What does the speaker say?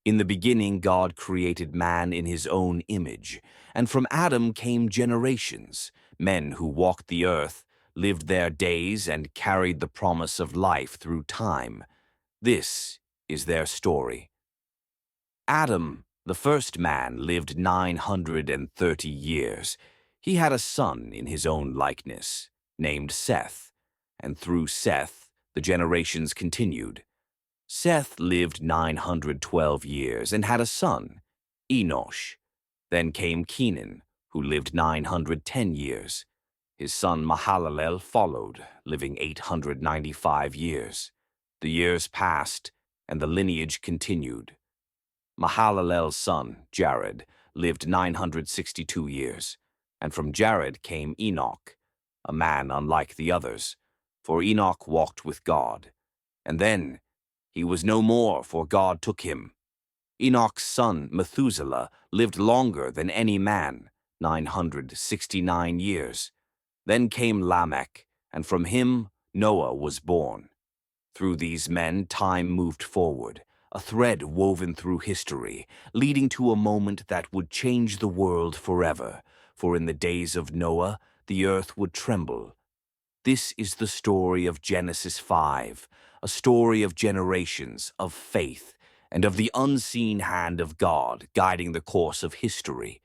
In the beginning, God created man in his own image, and from Adam came generations, men who walked the earth, lived their days, and carried the promise of life through time. This is their story. Adam, the first man, lived 930 years. He had a son in his own likeness, named Seth, and through Seth, the generations continued. Seth lived 912 years and had a son, Enosh. Then came Kenan, who lived 910 years. His son Mahalalel followed, living 895 years. The years passed, and the lineage continued. Mahalalel's son, Jared, lived 962 years, and from Jared came Enoch, a man unlike the others, for Enoch walked with God. And then he was no more, for God took him. Enoch's son, Methuselah, lived longer than any man, 969 years. Then came Lamech, and from him Noah was born. Through these men, time moved forward, a thread woven through history, leading to a moment that would change the world forever, for in the days of Noah, the earth would tremble. This is the story of Genesis 5, a story of generations, of faith, and of the unseen hand of God guiding the course of history.